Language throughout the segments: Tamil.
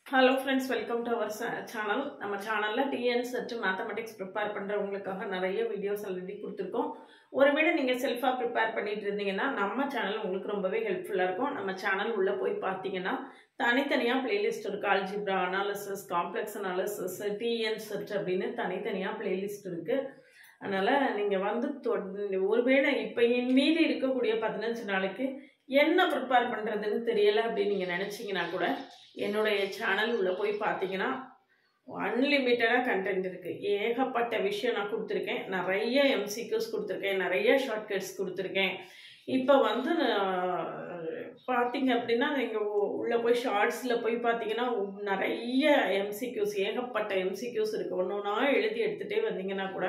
Hello friends, welcome to our channel. நம்ம சேனல்ல TN செட் மேத்தமெட்டிக்ஸ் ப்ரிப்பேர் பண்றவங்களுக்காக நிறைய வீடியோஸ் ஆல்ரெடி கொடுத்திருக்கோம். ஒருவேளை நீங்க செல்ஃபா ப்ரிப்பேர் பண்ணிட்டு இருந்தீங்கன்னா நம்ம சேனல் உங்களுக்கு ரொம்பவே ஹெல்ப்ஃபுல்லா இருக்கும். நம்ம சேனல் உள்ள போய் பார்த்தீங்கன்னா தனித்தனியா பிளேலிஸ்ட் இருக்கு. Algebra analysis, complex analysis, TN set அப்படின்னு தனித்தனியா பிளேலிஸ்ட் இருக்கு. அதனால நீங்க வந்து ஒருவேளை இப்ப மீதி இருக்கக்கூடிய 15 நாளைக்கு என்ன ப்ரிப்பேர் பண்றதுன்னு தெரியல அப்படின்னு நீங்க நினைச்சீங்கன்னா கூட என்னுடைய சேனல் உள்ள போய் பார்த்தீங்கன்னா அன்லிமிட்டடா கண்டென்ட் இருக்கு. ஏகப்பட்ட விஷயம் நான் கொடுத்துருக்கேன். நிறைய MCQs கொடுத்துருக்கேன், நிறைய ஷார்ட்கட்ஸ் கொடுத்துருக்கேன். இப்போ வந்து பார்த்தீங்க அப்படின்னா நீங்கள் உள்ளே போய் ஷார்ட்ஸில் போய் பார்த்தீங்கன்னா நிறைய MCQs, ஏகப்பட்ட MCQs இருக்குது. ஒன்று ஒன்றா எழுதி எடுத்துகிட்டே வந்தீங்கன்னா கூட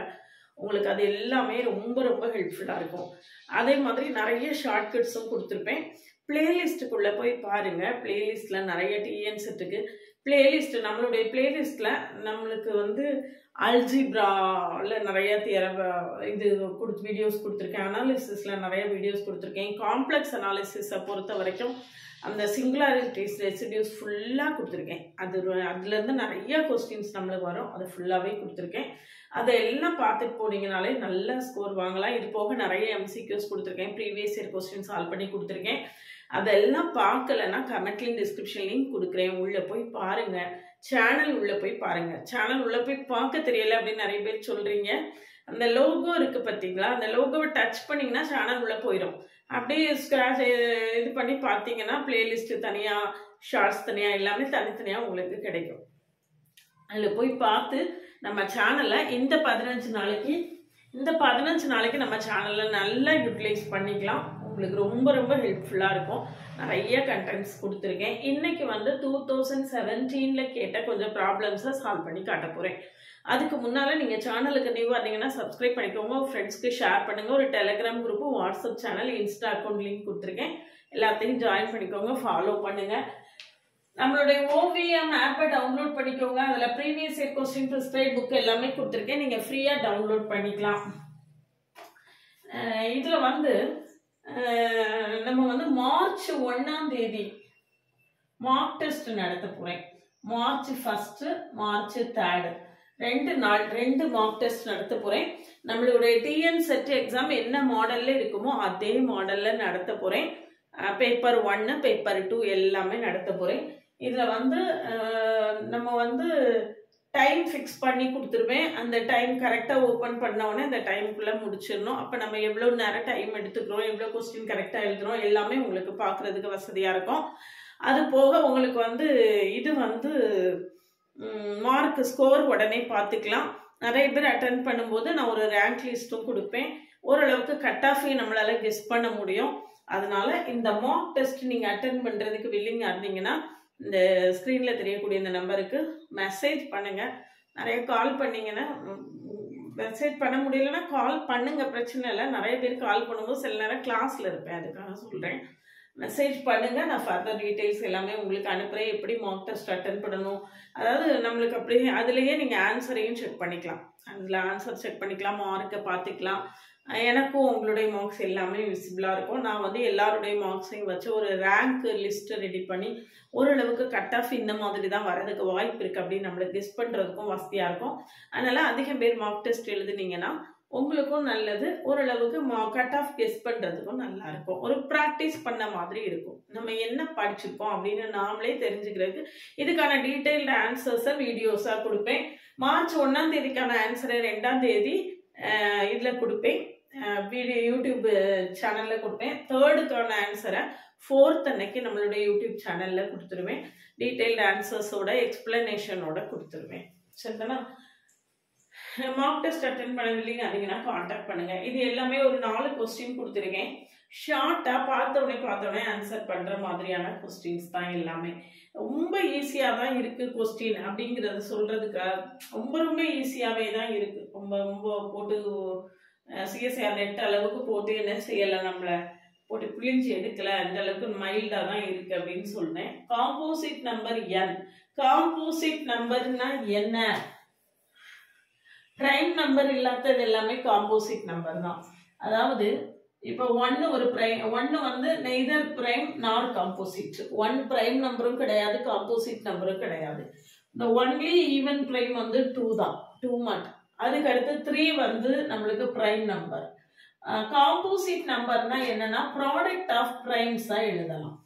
உங்களுக்கு அது எல்லாமே ரொம்ப ரொம்ப ஹெல்ப்ஃபுல்லாக இருக்கும். அதே மாதிரி நிறைய ஷார்ட்கட்ஸும் கொடுத்துருப்பேன். பிளேலிஸ்ட்டுக்குள்ளே போய் பாருங்கள். பிளேலிஸ்ட்டில் நிறைய TN செட்டுக்கு பிளேலிஸ்ட், நம்மளுடைய பிளேலிஸ்ட்டில் நம்மளுக்கு வந்து அல்ஜிப்ராவில் நிறைய இது வீடியோஸ் கொடுத்துருக்கேன். அனாலிசிஸில் நிறைய வீடியோஸ் கொடுத்துருக்கேன். காம்ப்ளெக்ஸ் அனாலிசிஸை பொறுத்த வரைக்கும் அந்த சிங்குலாரிட்டிஸ் ரெசிடியூஸ் ஃபுல்லாக கொடுத்துருக்கேன். அதுலேருந்து நிறைய கொஸ்டின்ஸ் நம்மளுக்கு வரும். அது ஃபுல்லாகவே கொடுத்துருக்கேன். அதெல்லாம் பார்த்துட்டு போனீங்கனாலே நல்ல ஸ்கோர் வாங்கலாம். இது போக நிறைய MCQs கொடுத்துருக்கேன். ப்ரீவியஸ் இயர் கொஸ்டின் சால்வ் பண்ணி கொடுத்துருக்கேன். அதெல்லாம் பார்க்கலன்னா கமெண்ட்லையும் டிஸ்கிரிப்ஷன்லையும் கொடுக்குறேன். உள்ளே போய் பாருங்கள். சேனல் உள்ளே போய் பாருங்கள். சேனல் உள்ளே போய் பார்க்க தெரியல அப்படின்னு நிறைய பேர் சொல்கிறீங்க. அந்த லோகோ இருக்குது பார்த்தீங்களா, அந்த லோகோவை டச் பண்ணிங்கன்னா சேனல் உள்ளே போயிடும். அப்படியே ஸ்க்ராட்ச் இது பண்ணி பார்த்தீங்கன்னா பிளேலிஸ்ட்டு தனியாக, ஷார்ட்ஸ் தனியாக, எல்லாமே தனித்தனியாக உங்களுக்கு கிடைக்கும். அதில் போய் பார்த்து நம்ம சேனலை இந்த 15 நாளைக்கு நம்ம சேனலில் நல்லா யூட்டிலைஸ் பண்ணிக்கலாம். உங்களுக்கு ரொம்ப ரொம்ப ஹெல்ப்ஃபுல்லாக இருக்கும். நிறைய கண்டென்ட்ஸ் கொடுத்துருக்கேன். இன்றைக்கி வந்து 2017 கேட்ட கொஞ்சம் ப்ராப்ளம்ஸை சால்வ் பண்ணி காட்ட போகிறேன். அதுக்கு முன்னால் நீங்கள் சேனலுக்கு நியூவாக இருந்தீங்கன்னா சப்ஸ்கிரைப் பண்ணிக்கோங்க. ஃப்ரெண்ட்ஸ்க்கு ஷேர் பண்ணுங்கள். ஒரு Telegram group, WhatsApp channel, Insta account link கொடுத்துருக்கேன். எல்லாத்தையும் ஜாயின் பண்ணிக்கோங்க, ஃபாலோ பண்ணுங்கள். நம்மளுடைய OVM ஆப்பை டவுன்லோட் பண்ணிக்கோங்க. அதில் previous year question prescribe book எல்லாமே கொடுத்துருக்கேன். நீங்கள் ஃப்ரீயாக டவுன்லோட் பண்ணிக்கலாம். இதில் வந்து நம்ம வந்து மார்ச் 1ஆம் தேதி மார்க் டெஸ்ட் நடத்த போகிறேன். மார்ச் 1, மார்ச் 3 2 மார்க் டெஸ்ட் நடத்த போகிறேன். நம்மளுடைய TN செட் எக்ஸாம் என்ன மாடலில் இருக்குமோ அதே மாடலில் நடத்த போகிறேன். பேப்பர் 1, பேப்பர் 2 எல்லாமே நடத்த போகிறேன். இதில் வந்து நம்ம வந்து டைம் ஃபிக்ஸ் பண்ணி கொடுத்துருவேன். அந்த டைம் கரெக்டாக ஓப்பன் பண்ணோடனே அந்த டைமுக்குள்ளே முடிச்சிடணும். அப்போ நம்ம எவ்வளோ நேரம் டைம் எடுத்துக்கிறோம், எவ்வளோ கொஸ்டின் கரெக்டாக எழுதுகிறோம், எல்லாமே உங்களுக்கு பார்க்குறதுக்கு வசதியாக இருக்கும். அது போக உங்களுக்கு வந்து இது வந்து மார்க் ஸ்கோர் உடனே பார்த்துக்கலாம். நிறைய பேர் அட்டன் பண்ணும்போது நான் ஒரு ரேங்க் லிஸ்ட்டும் கொடுப்பேன். ஓரளவுக்கு கட் ஆஃபையும் நம்மளால் கெஸ் பண்ண முடியும். அதனால இந்த மார்க் டெஸ்ட் நீங்கள் அட்டன் பண்ணுறதுக்கு வில்லிங்காக இருந்தீங்கன்னா இந்த ஸ்க்ரீனில் தெரியக்கூடிய இந்த நம்பருக்கு மெசேஜ் பண்ணுங்கள். நிறைய கால் பண்ணிங்கன்னா, மெசேஜ் பண்ண முடியலன்னா கால் பண்ணுங்கள், பிரச்சனை இல்லை. நிறைய பேர் கால் பண்ணும்போது சில நேரம் கிளாஸில் இருப்பேன், அதுக்காக சொல்கிறேன். மெசேஜ் பண்ணுங்கள். நான் ஃபர்தர் டீட்டெயில்ஸ் எல்லாமே உங்களுக்கு அனுப்புகிறேன். எப்படி மார்க் டெஸ்ட் அட்டன் பண்ணணும், அதாவது நம்மளுக்கு அப்படியே அதுலேயே நீங்கள் ஆன்சரையும் செக் பண்ணிக்கலாம். அதில் ஆன்சர் செக் பண்ணிக்கலாம், மார்க்கை பார்த்துக்கலாம். எனக்கும் உங்களுடைய மார்க்ஸ் எல்லாமே விசிபிளாக இருக்கும். நான் வந்து எல்லாருடைய மார்க்ஸையும் வச்சு ஒரு ரேங்க் லிஸ்ட்டை ரெடி பண்ணி ஓரளவுக்கு கட் ஆஃப் இந்த மாதிரி தான் வரதுக்கு வாய்ப்பு இருக்குது அப்படின்னு நம்மளுக்கு கெஸ் பண்ணுறதுக்கும் வசதியாக இருக்கும். அதனால் அதிகம் பேர் மார்க் டெஸ்ட் எழுதுனீங்கன்னா உங்களுக்கும் நல்லது. ஓரளவுக்கு கட் ஆஃப் கெஸ் பண்ணுறதுக்கும் நல்லா இருக்கும். ஒரு ப்ராக்டிஸ் பண்ண மாதிரி இருக்கும். நம்ம என்ன படிச்சிருக்கோம் அப்படின்னு நாமளே தெரிஞ்சுக்கிறதுக்கு இதுக்கான டீட்டெயில்டு ஆன்சர்ஸை வீடியோஸாக கொடுப்பேன். மார்ச் 1ஆம் தேதிக்கான ஆன்சரை 2ஆம் தேதி இதில் கொடுப்பேன், வீடியோ யூடியூப் சேனலில் கொடுப்பேன். 3க்கான ஆன்சரை 4th அன்னைக்கு நம்மளுடைய யூடியூப் சேனலில் கொடுத்துருவேன். டீட்டெயில்டு ஆன்சர்ஸோட எக்ஸ்பிளனேஷனோட கொடுத்துருவேன். சரிதானா? மார்க் டெஸ்ட் அட்டென்ட் பண்ணவில்லைங்க அப்படிங்கன்னா காண்டாக்ட் பண்ணுங்கள். இது எல்லாமே ஒரு 4 கொஸ்டின் கொடுத்துருக்கேன். ஷார்ட்டாக பார்த்தோடனே ஆன்சர் பண்ணுற மாதிரியான கொஸ்டின்ஸ் தான் எல்லாமே. ரொம்ப ஈஸியாக தான் இருக்குது கொஸ்டின் அப்படிங்கிறத சொல்கிறதுக்கு. ரொம்ப ஈஸியாகவே தான் இருக்குது. ரொம்ப போட்டு CSIR நெட் அளவுக்கு போட்டு என்ன செய்யலை, நம்மளை போட்டு பிழிஞ்சு எடுக்கலை, அந்த அளவுக்கு மைல்டாக தான் இருக்குது அப்படின்னு சொல்கிறேன். Composite number N. காம்போசிட் நம்பர்னா என்ன? பிரைம் நம்பர் இல்லாதது எல்லாமே காம்போசிட் நம்பர் தான். அதாவது இப்போ 1 ஒரு பிரைம், 1 வந்து நெய்தர் பிரைம் நார் காம்போசிட். 1 பிரைம் நம்பரும் கிடையாது, காம்போசிட் நம்பரும் கிடையாது. இந்த ஒன்லி ஈவன் பிரைம் வந்து 2 தான், 2 மட்டும். அதுக்கு அடுத்து 3 வந்து நம்மளுக்கு பிரைம் நம்பர். காம்போசிட் நம்பர்னா என்னன்னா ப்ராடக்ட் ஆஃப் பிரைம்ஸா எழுதலாம்.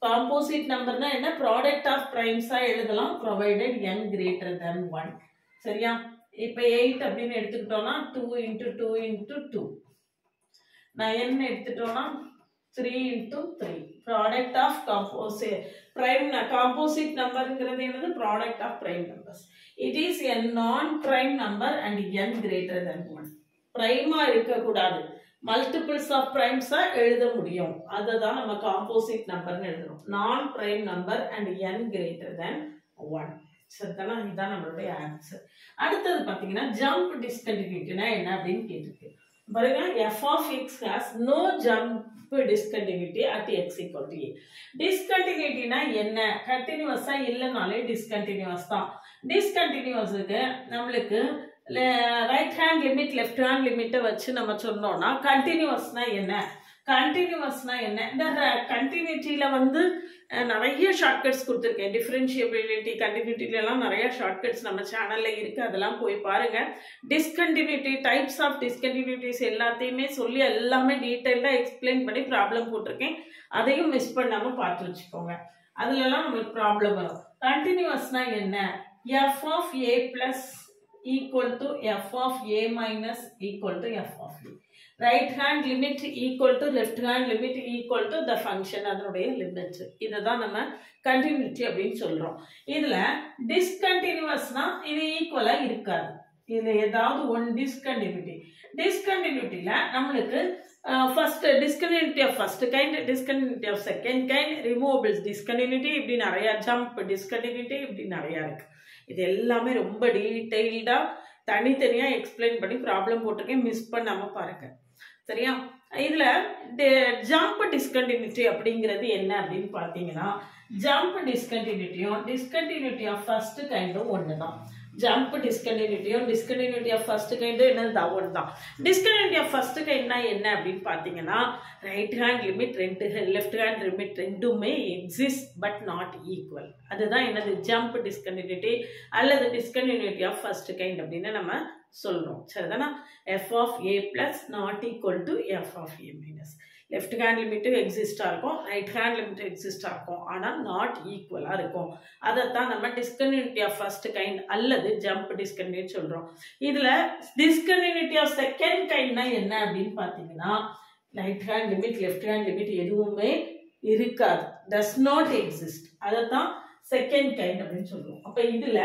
காம்போசிட் நம்பர்னா என்ன, ப்ராடக்ட் ஆஃப் பிரைம்ஸா எழுதலாம் provided n greater than 1. சரியா? இப்போ 8 அப்படின்னு எடுத்துக்கிட்டோம்னா 2 into 2 into 2. 9 எடுத்துட்டோம்னா 3 into 3. ப்ராடக்ட் ஆஃப் காம்போசிட் நம்பர்ங்கிறது என்னது, product of prime numbers. It is a non prime number and n greater than 1. பிரைமா இருக்கக்கூடாது, மல்டிபிள்ஸ் ஆஃப் பிரைம்ஸா எழுத முடியும். அதுதான் நம்ம காம்போசிட் நம்பர்னு எழுதுறோம். நான் prime number and n greater than 1. சரிதானா? இதுதான் நம்மளுடைய ஆன்சர். அடுத்தது பாத்தீங்கன்னா ஜம்ப் டிஸ்கண்டினியூட்டினா என்ன அப்படின்னு கேட்டிருக்கு பாருங்க. f of x has no jump discontinuity at x equal to a. டிஸ்கண்டினியூட்டினா என்ன, கண்டினியூஸா இல்லைனாலே டிஸ்கண்டினியூஸ் தான். டிஸ்கண்டினியூஸுக்கு நம்மளுக்கு right hand limit left hand லிமிட்டை வச்சு நம்ம சொன்னோம்னா கண்டினியூஸ்னா என்ன, கண்டினியூஸ்னா என்ன. இந்த கண்டினியூட்டியில வந்து நிறைய ஷார்ட்கட்ஸ் கொடுத்துருக்கேன். டிஃபரன்ஷியபிலிட்டி கண்டினியூட்டிலாம் நிறைய ஷார்ட்கட்ஸ் நம்ம சேனல்ல இருக்கு, அதெல்லாம் போய் பாருங்க. டிஸ்கண்டினியூட்டி, டைப்ஸ் ஆஃப் டிஸ்கண்டினியூட்டிஸ் எல்லாத்தையுமே சொல்லி எல்லாமே டீட்டெயிலாக எக்ஸ்பிளைன் பண்ணி ப்ராப்ளம் போட்டிருக்கேன். அதையும் மிஸ் பண்ணாம பார்த்து வச்சுக்கோங்க, அதுலலாம் நம்மளுக்கு ப்ராப்ளம் வரும். கண்டினியூஸ்னா என்ன, f of a plus equal to f of a minus equal to f of a. Right hand limit equal to left hand limit equal to the function, அதனுடைய லிமிட். இதுதான் நம்ம கண்டினியூட்டி அப்படின்னு சொல்றோம். இதுல டிஸ்கண்டினியூஸ்னா இது ஈக்குவலா இருக்காது. இதுல ஏதாவது ஒன் டிஸ்கண்டினியூட்டில நம்மளுக்கு first discontinuity of first kind, discontinuity of second kind, removables discontinuity, இப்படி நிறைய ஜம்ப் டிஸ்கண்டினியூட்டி இப்படி நிறைய இருக்கு. இது எல்லாமே ரொம்ப டீடைல்டா தனித்தனியா எக்ஸ்பிளைன் பண்ணி ப்ராப்ளம் போட்டிருக்கேன், மிஸ் பண்ணாம பாருங்க. சரியா? இதுல ஜம்ப் டிஸ்கண்டினியூட்டி அப்படிங்கிறது என்ன அப்படின்னு பாத்தீங்கன்னா, ஜம்ப் டிஸ்கண்டினியூட்டியும் டிஸ்கண்டினியூட்டி ஆஃப் ஃபர்ஸ்ட் கைண்டும் ஒண்ணுதான். ஜம்ப் டிஸ்கண்டினியூட்டியும் டிஸ்கண்டினியூட்டி ஆஃப் ஃபர்ஸ்ட் கைண்டும் என்னது ஒண்ணுதான். டிஸ்கண்டினியூட்டி ஆஃப் ஃபர்ஸ்ட் கைண்ட்னா என்ன அப்படின்னு பாத்தீங்கன்னா, right hand limit left hand limit ரெண்டுமே எக்ஸிஸ்ட் பட் நாட் ஈக்குவல். அதுதான் என்னது ஜம்ப் டிஸ்கண்டினியூட்டி அல்லது டிஸ்கண்டினியூட்டி ஆஃப் ஃபர்ஸ்ட் கைண்ட் அப்படின்னு நம்ம சொல்றோம். சரிதானா? f of a plus not equal to f of a minus. Left hand limit எக்ஸிஸ்டா இருக்கும், ரைட் ஹேண்ட் லிமிட் எக்ஸிஸ்டா இருக்கும், ஆனா நாட் ஈக்குவலா இருக்கும். அதைத்தான் நம்ம டிஸ்கண்டினியூட்டி ஆஃப் ஃபர்ஸ்ட் கைண்ட் அல்லது ஜம்ப் டிஸ்கண்டினியூட்டி சொல்றோம். இதுல டிஸ்கண்டினியூட்டி ஆஃப் செகண்ட் கைண்ட்னா என்ன அப்படின்னு பாத்தீங்கன்னா, right hand limit left hand limit எதுவுமே இருக்காது, டஸ் நாட் எக்ஸிஸ்ட். அதைத்தான் செகண்ட் கைண்ட் அப்படின்னு சொல்றோம். அப்ப இதுல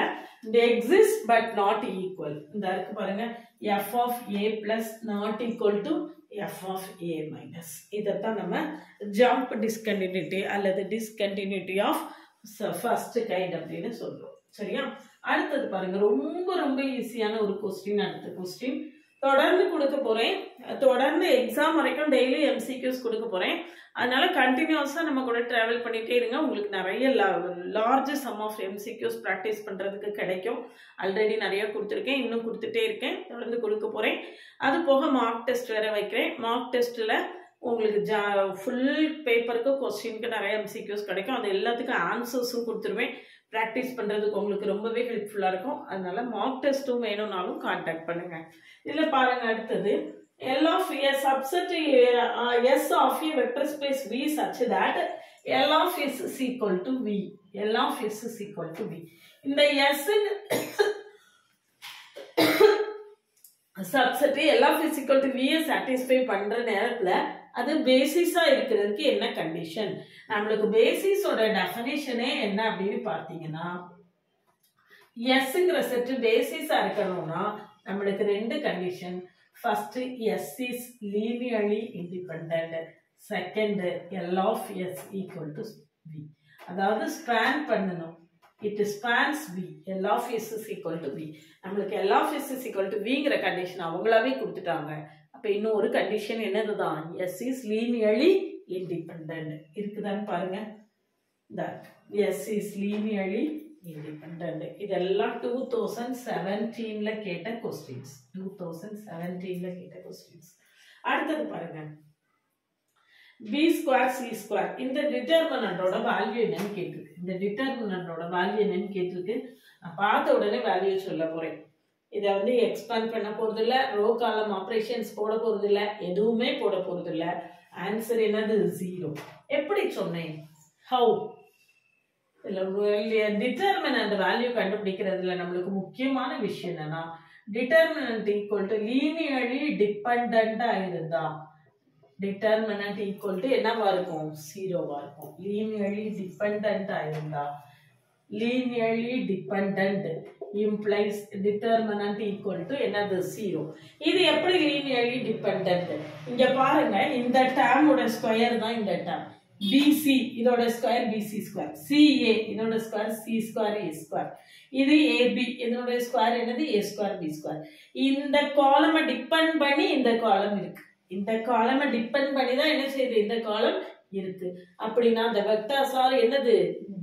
எக்ஸிஸ்ட் பட் நாட் ஈக்குவல் இந்த இருக்கு பாருங்க, f of a plus not equal to f of a minus. இதைத்தான் நம்ம ஜம்ப் டிஸ்கண்டினியூட்டி அல்லது டிஸ்கண்டினியூட்டி ஆஃப் ஃபர்ஸ்ட் கைண்ட் அப்படின்னு சொல்றோம். சரியா? அடுத்தது பாருங்க, ரொம்ப ரொம்ப ஈஸியான ஒரு கொஸ்டின். அடுத்த கொஸ்டின் தொடர்ந்து கொடுக்க போறேன், தொடர்ந்து எக்ஸாம் வரைக்கும் டெய்லி எம்சிக்யூஸ் கொடுக்க போறேன். அதனால கண்டினியூஸா நம்ம கூட டிராவல் பண்ணிட்டே இருங்க. உங்களுக்கு நிறைய large sum of MCQs practice பண்றதுக்கு கிடைக்கும். ஆல்ரெடி நிறைய கொடுத்துருக்கேன், இன்னும் கொடுத்துட்டே இருக்கேன், தொடர்ந்து கொடுக்க போறேன். அது போக மார்க் டெஸ்ட் வேற வைக்கிறேன். மார்க் டெஸ்ட்ல உங்களுக்கு ஃபுல் பேப்பருக்கு கொஸ்டினுக்கு நிறைய எம்சிக்யூஸ் கிடைக்கும். அது எல்லாத்துக்கும் ஆன்சர்ஸும் கொடுத்துருவேன். ப்ராக்டிஸ் பண்றதுக்கு உங்களுக்கு ரொம்பவே ஹெல்ப்ஃபுல்லா இருக்கும். அதனால மார்க் டெஸ்ட்டும் வேணும்னாலும் கான்டாக்ட் பண்ணுங்க. இதுல பாருங்க, அடுத்தது L of a subset S of a vector space V such that L of S is equal to V. L of S is equal to V. இந்த S subset L of S equal to V satisfy பண்ற நேரத்துல அது பேசிஸா இருக்கிறதுக்கு என்ன கண்டிஷன்? நம்மளுக்கு பேசிஸோட டெஃபினிஷனே என்ன அப்படின்னு பார்த்தீங்கன்னா, எஸ்ங்கிற செட் பேசிஸா இருக்கணும்னா நம்மளுக்கு ரெண்டு condition. First, S is linearly independent. Second, L of S equal to V. அதாவது ஸ்பேன் பண்ணணும். It spans V. L of S is equal to V. நம்மளுக்கு L of S is equal to விங்கிற கண்டிஷன் அவங்களாவே கொடுத்துட்டாங்க. அப்ப இன்னும் ஒரு கண்டிஷன் என்னதுதான், எஸ் இஸ் லீனியர்லி இண்டிபெண்டன்ட். இருக்குதான்னு பாருங்க. S is linearly independent. இதெல்லாம் 2017ல கேட்ட கொஸ்டின்ஸ். 2017ல கேட்ட கொஸ்டின்ஸ். அடுத்தது பாருங்க, b ஸ்கொயர் c ஸ்கொயர். இந்த டிட்டர்மினன்ட்டோட வேல்யூ என்னன்னு கேட்டிருக்கு. இந்த டிட்டர்மினன்ட்டோட வேல்யூ என்னன்னு கேட்டிருக்கு. நான் பார்த்த உடனே வேல்யூ சொல்ல போறேன். இதை வந்து எக்ஸ்பேண்ட் பண்ண போறது இல்ல, ரோ காலம் ஆப்ரேஷன்ஸ் போட போறது இல்ல, எதுவுமே போட போறது இல்ல. ஆன்சர் என்னது? 0. எப்படி சொன்னேன்? ஹவு? டிட்டர்மினன்ட் வேல்யூ கண்டுபிடிக்கிறதுல நம்மளுக்கு முக்கியமான விஷயம் என்னன்னா, டிட்டர்மினன்ட் ஈக்குவல் டு லீனியர்லி டிபெண்டன்டா இருந்தா டிட்டர்மினன்ட் ஈக்குவல் டு என்னவா இருக்கும்? 0வா இருக்கும். லீனியர்லி டிபெண்டன்டா இருந்தா, linearly dependent implies determinant equal to என்னது? 0. இது எப்படி linearly dependent? இங்க பாருங்க, இந்த டேர்மோட ஸ்கொயர் தான் இந்த டேர்ம். BC இதோட ஸ்கொயர் BC ஸ்கொயர், CA இதோட square C square A square, இது AB இதோட ஸ்கொயர் என்னது? A square B square. இந்த காலமை டிபெண்ட் பண்ணி இந்த காலம் இருக்கு. இந்த காலமை டிபெண்ட் பண்ணி தான் என்ன செய்யுது? இந்த காலம் இருக்கு. அப்படின்னா அந்த வெக்டர்ஸ் ஆர் என்னது?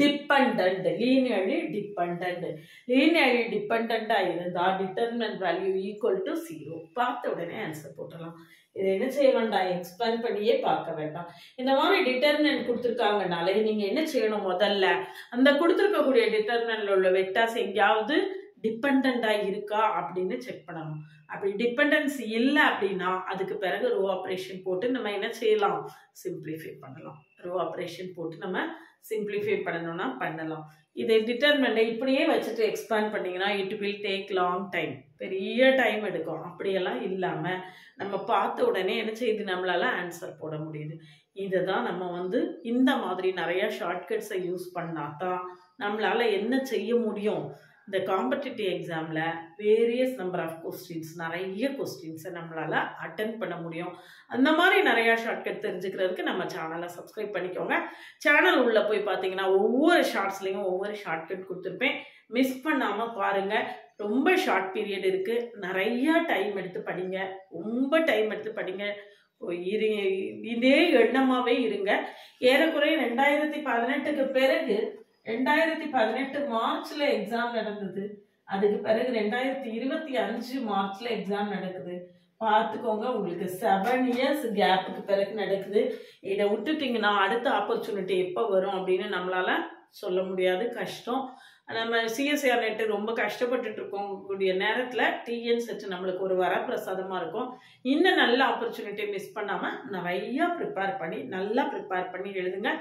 Dependent, linearly dependent. லீனியர்லி டிபெண்டன்டா இருந்தா டிட்டர்மினன்ட் வேல்யூ ஈக்குவல் டு 0. பார்த்த உடனே ஆன்சர் போட்டுடலாம். இதை என்ன செய்ய வேண்டாம்? எக்ஸ்பேண்ட் பண்ணியே பார்க்க வேண்டாம். இந்த மாதிரி டிட்டர்மினன்ட் கொடுத்துருக்காங்கனாலே நீங்க என்ன செய்யணும்? முதல்ல அந்த கொடுத்துருக்கக்கூடிய டிட்டர்மினன்ட்ல உள்ள வெக்டர்ஸ் எங்கேயாவது டிபெண்டன்டா இருக்கா அப்படின்னு செக் பண்ணணும். அப்படி டிபெண்டன்ஸ் இல்லை அப்படின்னா அதுக்கு பிறகு ரோ ஆப்ரேஷன் போட்டு நம்ம என்ன செய்யலாம்? சிம்பிளிஃபை பண்ணலாம். ரோ ஆப்ரேஷன் போட்டு நம்ம சிம்பிளிஃபை பண்ணணும்னா பண்ணலாம். இதை டிட்டர்மினன்ட் இப்படியே வச்சுட்டு எக்ஸ்பேண்ட் பண்ணீங்கன்னா it will take long time, பெரிய டைம் எடுக்கும். அப்படியெல்லாம் இல்லாம நம்ம பார்த்த உடனே என்ன செய்யுது? நம்மளால ஆன்சர் போட முடியுது. இதை தான் நம்ம வந்து இந்த மாதிரி நிறைய ஷார்ட்கட்ஸை யூஸ் பண்ணாதான் நம்மளால என்ன செய்ய முடியும்? இந்த காம்படிட்டிவ் எக்ஸாமில் வேரியஸ் நம்பர் ஆஃப் கொஸ்டின்ஸ், நிறைய கொஸ்டின்ஸை நம்மளால் அட்டென்ட் பண்ண முடியும். அந்த மாதிரி நிறையா ஷார்ட்கட் தெரிஞ்சுக்கிறதுக்கு நம்ம சேனலை சப்ஸ்கிரைப் பண்ணிக்கோங்க. சேனல் உள்ளே போய் பார்த்தீங்கன்னா ஒவ்வொரு ஷார்ட்ஸ்லேயும் ஒவ்வொரு ஷார்ட்கட் கொடுத்துருப்பேன். மிஸ் பண்ணாமல் பாருங்கள். ரொம்ப ஷார்ட் பீரியட் இருக்குது. நிறையா டைம் எடுத்து படிங்க. ரொம்ப டைம் எடுத்து படிங்க. இதே எண்ணமாகவே இருங்க. ஏறக்குறைய 2018க்கு பிறகு 2018 மார்ச்ல எக்ஸாம் நடந்தது. அதுக்கு பிறகு 2025 மார்ச்ல எக்ஸாம் நடக்குது. பார்த்துக்கோங்க, உங்களுக்கு 7 இயர்ஸ் கேப்புக்கு பிறகு நடக்குது. இதை விட்டுட்டீங்கன்னா அடுத்த ஆப்பர்ச்சுனிட்டி எப்போ வரும் அப்படின்னு நம்மளால சொல்ல முடியாது. கஷ்டம். நம்ம சிஎஸ்ஆர் நெட்டு ரொம்ப கஷ்டப்பட்டுட்டு இருக்கோம் கூடிய நேரத்தில் டிஎன் செட் நம்மளுக்கு ஒரு வரப்பிரசாதமாக இருக்கும். இன்னும் நல்ல ஆப்பர்ச்சுனிட்டி மிஸ் பண்ணாமல் நிறையா நல்லா ப்ரிப்பேர் பண்ணி எழுதுங்க.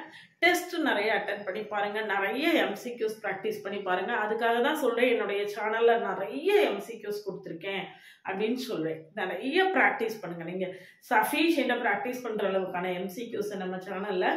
டெஸ்ட் நிறைய அட்டன் பண்ணி பாருங்கள். நிறைய எம்சிக்யூஸ் ப்ராக்டிஸ் பண்ணி பாருங்கள். அதுக்காக தான் சொல்கிறேன், என்னுடைய சேனலில் நிறைய எம்சிக்யூஸ் கொடுத்துருக்கேன் அப்படின்னு சொல்கிறேன். நிறைய ப்ராக்டிஸ் பண்ணுங்கள். நீங்கள் சஃபிஷியண்டாக ப்ராக்டிஸ் பண்ணுற அளவுக்கான எம்சிக்யூஸை நம்ம சேனலில்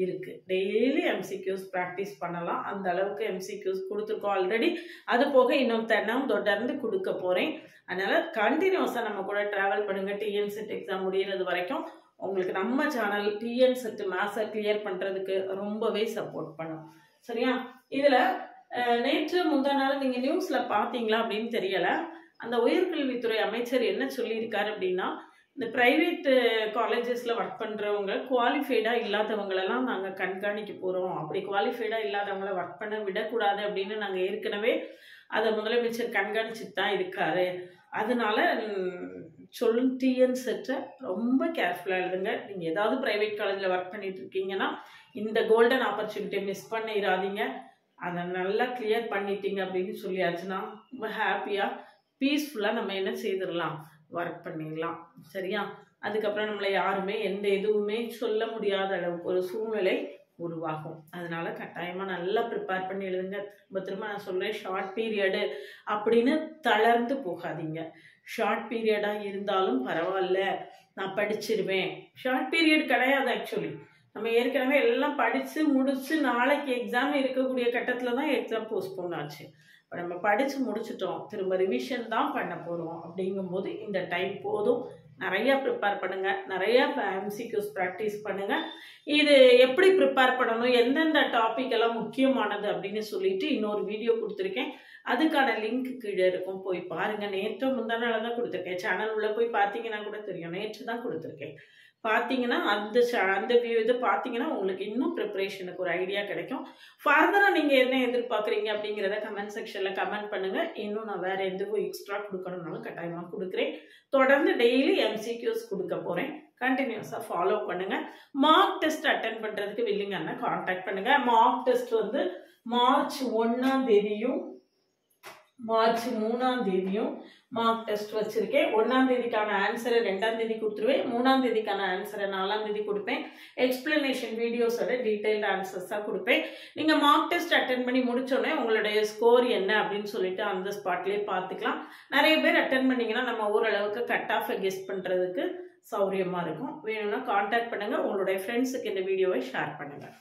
இருக்கு. டெய்லி எம்சிக்யூஸ் ப்ராக்டிஸ் பண்ணலாம். அந்த அளவுக்கு எம்சிக்யூஸ் கொடுத்துருக்கோம் ஆல்ரெடி. அது போக இன்னும் தொடர்ந்து கொடுக்க போறேன். அதனால கண்டினியூஸா நம்ம கூட டிராவல் பண்ணுங்க. டிஎன் செட் எக்ஸாம் முடியறது வரைக்கும் உங்களுக்கு நம்ம சேனல் டிஎன் செட் மேத்ஸை கிளியர் பண்றதுக்கு ரொம்பவே சப்போர்ட் பண்ணும். சரியா? இதுல நேற்று முந்தா நாள் நீங்க நியூஸ்ல பாத்தீங்களா அப்படின்னு தெரியல. அந்த உயர்கல்வித்துறை அமைச்சர் என்ன சொல்லியிருக்காரு அப்படின்னா, இந்த பிரைவேட் காலேஜஸில் ஒர்க் பண்ணுறவங்க குவாலிஃபைடாக இல்லாதவங்களெல்லாம் நாங்கள் கண்காணிக்க போகிறோம். அப்படி குவாலிஃபைடாக இல்லாதவங்களை ஒர்க் பண்ண விடக்கூடாது அப்படின்னு நாங்கள் ஏற்கனவே அதை முதலமைச்சர் கண்காணிச்சுட்டு தான் இருக்காரு. அதனால டிஎன் செட்டை ரொம்ப கேர்ஃபுல்லாக எழுதுங்க. நீங்கள் ஏதாவது ப்ரைவேட் காலேஜில் ஒர்க் பண்ணிட்டு இருக்கீங்கன்னா இந்த கோல்டன் ஆப்பர்ச்சுனிட்டியை மிஸ் பண்ணிடாதீங்க. அதை நல்லா கிளியர் பண்ணிட்டீங்க அப்படின்னு சொல்லியாச்சுன்னா ரொம்ப ஹாப்பியாக பீஸ்ஃபுல்லாக நம்ம என்ன செய்திடலாம்? ஒர்க் பண்ணிடலாம். சரியா? அதுக்கப்புறம் நம்மளை யாருமே எந்த எதுவுமே சொல்ல முடியாத அளவுக்கு ஒரு சூழ்நிலை உருவாகும். அதனால கட்டாயமாக நல்லா ப்ரிப்பேர் பண்ணி எழுதுங்க. திரும்ப நான் சொல்கிறேன், ஷார்ட் பீரியடு அப்படின்னு தளர்ந்து போகாதீங்க. ஷார்ட் பீரியடாக இருந்தாலும் பரவாயில்ல, நான் படிச்சிருவேன். ஷார்ட் பீரியட் கிடையாது. ஆக்சுவலி நம்ம ஏற்கனவே எல்லாம் படித்து முடித்து நாளைக்கு எக்ஸாம் இருக்கக்கூடிய கட்டத்தில் தான் எக்ஸாம் போஸ்ட்போன் ஆச்சு. இப்போ நம்ம படித்து முடிச்சிட்டோம், திரும்ப ரிவிஷன் தான் பண்ண போகிறோம். அப்படிங்கும்போது இந்த டைம் போதும். நிறையா ப்ரிப்பேர் பண்ணுங்கள். நிறையா எம்சிக்யூஸ் ப்ராக்டிஸ் பண்ணுங்கள். இது எப்படி ப்ரிப்பேர் பண்ணணும், எந்தெந்த டாபிக் எல்லாம் முக்கியமானது அப்படின்னு சொல்லிட்டு இன்னொரு வீடியோ கொடுத்துருக்கேன். அதுக்கான லிங்க் கீழே இருக்கும், போய் பாருங்கள். நேற்று முந்தானால தான் கொடுத்துருக்கேன். சேனல் உள்ள போய் பார்த்தீங்கன்னா கூட தெரியும். நேற்று தான் கொடுத்துருக்கேன். பார்த்தீங்கன்னா அந்த வியூ இது பார்த்தீங்கன்னா உங்களுக்கு இன்னும் ப்ரிப்பரேஷனுக்கு ஒரு ஐடியா கிடைக்கும். ஃபர்தராக நீங்கள் என்ன எதிர்பார்க்குறீங்க அப்படிங்கிறத கமெண்ட் செக்ஷனில் கமெண்ட் பண்ணுங்கள். இன்னும் நான் வேறு எதுவும் எக்ஸ்ட்ரா கொடுக்கணும்னாலும் கட்டாயமாக கொடுக்குறேன். தொடர்ந்து டெய்லி எம்சிக்யூஸ் கொடுக்க போகிறேன். கண்டினியூஸாக ஃபாலோ பண்ணுங்கள். மார்க் டெஸ்ட் அட்டென்ட் பண்ணுறதுக்கு வில்லிங்கன்னா கான்டாக்ட் பண்ணுங்கள். மார்க் டெஸ்ட் வந்து மார்ச் 1ஆம் தேதியும் மார்ச் 3ஆம் தேதியும் மார்க் டெஸ்ட் வச்சிருக்கேன். 1ஆம் தேதிக்கான ஆன்சரை 2ஆம் தேதி கொடுத்துருவேன். 3ஆம் தேதிக்கான ஆன்சரை 4ஆம் தேதி கொடுப்பேன். எக்ஸ்பிளனேஷன் வீடியோஸோட டீடைல்டு ஆன்சர்ஸாக கொடுப்பேன். நீங்கள் மார்க் டெஸ்ட் அட்டென்ட் பண்ணி முடிச்சோடனே உங்களுடைய ஸ்கோர் என்ன அப்படின்னு சொல்லிட்டு அந்த ஸ்பாட்லேயே பார்த்துக்கலாம். நிறைய பேர் அட்டென்ட் பண்ணிங்கன்னா நம்ம ஓரளவுக்கு கட் ஆஃபை கெஸ் பண்ணுறதுக்கு சௌரியமாக இருக்கும். வேணும்னா கான்டாக்ட் பண்ணுங்கள். உங்களுடைய ஃப்ரெண்ட்ஸுக்கு இந்த வீடியோவை ஷேர் பண்ணுங்கள்.